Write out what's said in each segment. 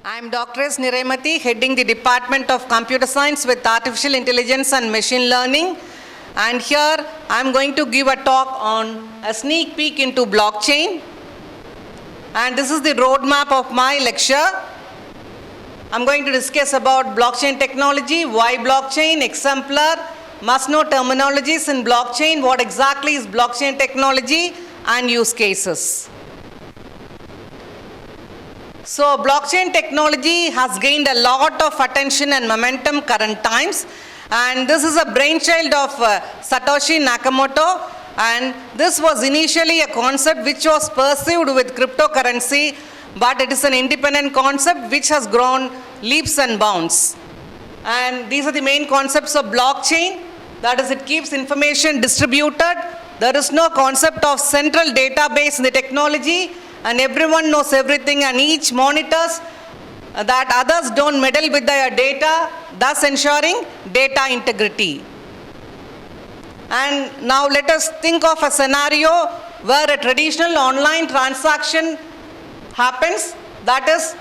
I am Dr. Niraimathi, heading the Department of Computer Science with Artificial Intelligence and Machine Learning. And here I am going to give a talk on a sneak peek into blockchain. And this is the roadmap of my lecture. I am going to discuss about blockchain technology, why blockchain, exemplar, must-know terminologies in blockchain, what exactly is blockchain technology, and use cases. So blockchain technology has gained a lot of attention and momentum current times, and this is a brainchild of Satoshi Nakamoto, and this was initially a concept which was pursued with cryptocurrency, but it is an independent concept which has grown leaps and bounds. And these are the main concepts of blockchain. That is, it keeps information distributed. There is no concept of central database in the technology, and everyone knows everything, and each monitors that others don't meddle with their data, thus ensuring data integrity. And now let us think of a scenario where a traditional online transaction happens. That is,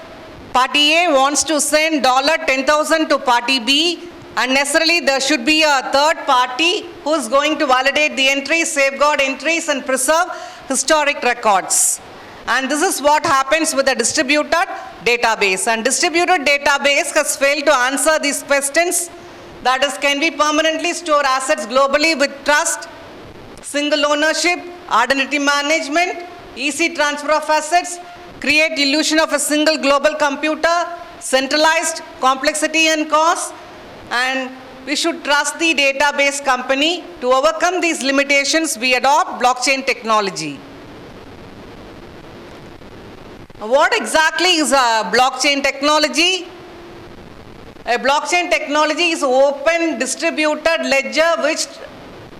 party A wants to send $10,000 to party B, and necessarily there should be a third party who is going to validate the entries, safeguard entries, and preserve historic records. And this is what happens with a distributed database. And distributed database has failed to answer these questions. That is, can we permanently store assets globally with trust, single ownership, identity management, easy transfer of assets, create illusion of a single global computer, centralized complexity and cost, and we should trust the database company. To overcome these limitations, we adopt blockchain technology. What exactly is a blockchain technology? A blockchain technology is open distributed ledger which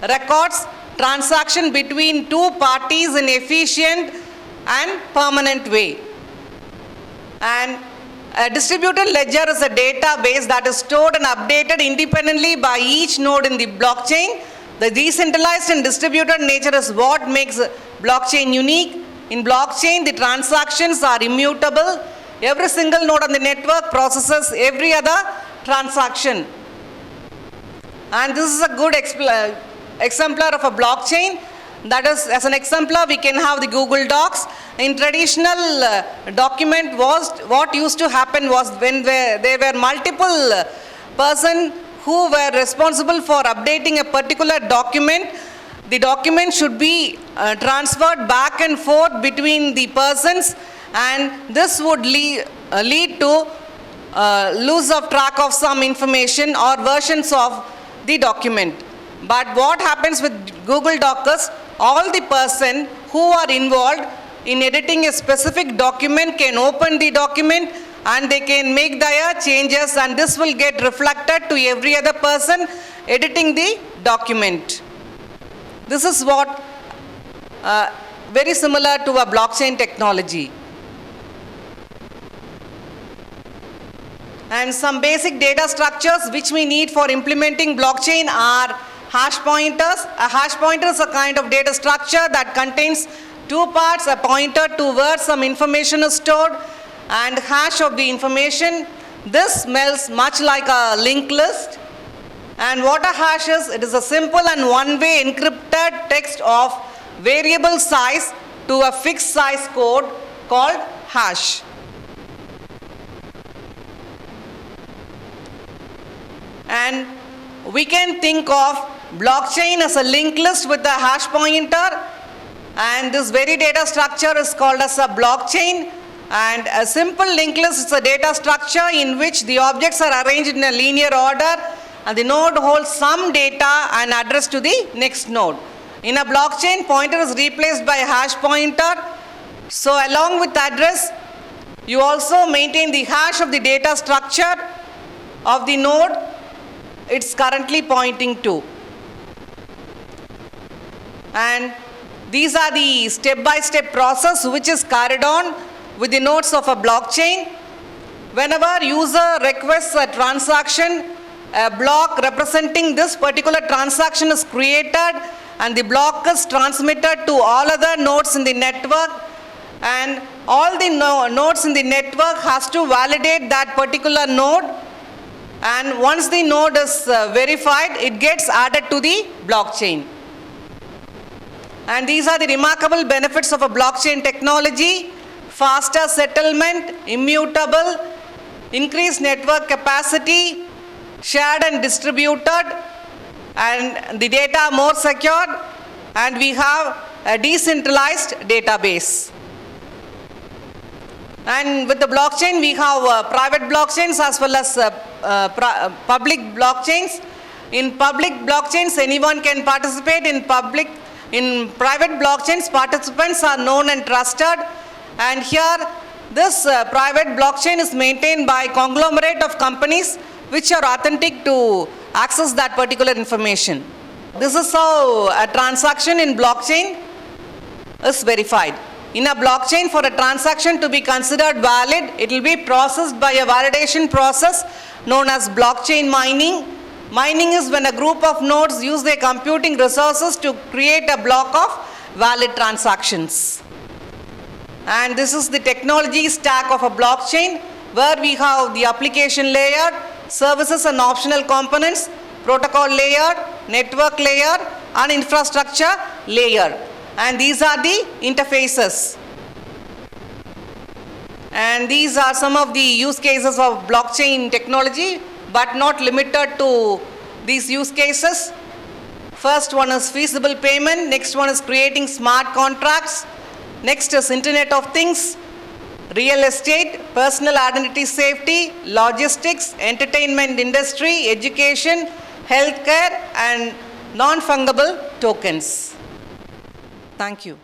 records transaction between two parties in efficient and permanent way. And a distributed ledger is a database that is stored and updated independently by each node in the blockchain. The decentralized and distributed nature is what makes blockchain unique. In blockchain, the transactions are immutable. Every single node on the network processes every other transaction. And this is a good exemplar of a blockchain. That is, as an exemplar, we can have the Google Docs. In traditional document, what used to happen was when there were multiple persons who were responsible for updating a particular document, the document should be transferred back and forth between the persons, and this would lead to lose of track of some information or versions of the document. But what happens with Google Docs is all the person who are involved in editing a specific document can open the document and they can make their changes, and this will get reflected to every other person editing the document. This is what very similar to a blockchain technology. And some basic data structures which we need for implementing blockchain are hash pointers. A hash pointer is a kind of data structure that contains two parts, a pointer to where some information is stored and hash of the information. This smells much like a linked list. And what a hash is, it is a simple and one-way encrypted text of variable size to a fixed size code called hash. And we can think of blockchain as a linked list with a hash pointer, and this very data structure is called as a blockchain. And a simple linked list is a data structure in which the objects are arranged in a linear order, and the node holds some data and address to the next node. In a blockchain, pointer is replaced by a hash pointer. So along with address, you also maintain the hash of the data structure of the node it's currently pointing to. And these are the step-by-step process which is carried on with the nodes of a blockchain. Whenever user requests a transaction, a block representing this particular transaction is created, and the block is transmitted to all other nodes in the network, and all the nodes in the network has to validate that particular node, and once the node is verified, it gets added to the blockchain. And these are the remarkable benefits of a blockchain technology: faster settlement, immutable, increased network capacity, shared and distributed, and the data more secured, and we have a decentralized database. And with the blockchain, we have private blockchains as well as public blockchains. In public blockchains, anyone can participate. In private blockchains, participants are known and trusted. And here, this private blockchain is maintained by a conglomerate of companies which are authentic to access that particular information. This is how a transaction in blockchain is verified. In a blockchain, for a transaction to be considered valid, it will be processed by a validation process known as blockchain mining. Mining is when a group of nodes use their computing resources to create a block of valid transactions. And this is the technology stack of a blockchain, where we have the application layer, services and optional components, protocol layer, network layer, and infrastructure layer. And these are the interfaces. And these are some of the use cases of blockchain technology, but not limited to these use cases. First one is feasible payment. Next one is creating smart contracts. Next is Internet of Things, real estate, personal identity safety, logistics, entertainment industry, education, healthcare, and non-fungible tokens. Thank you.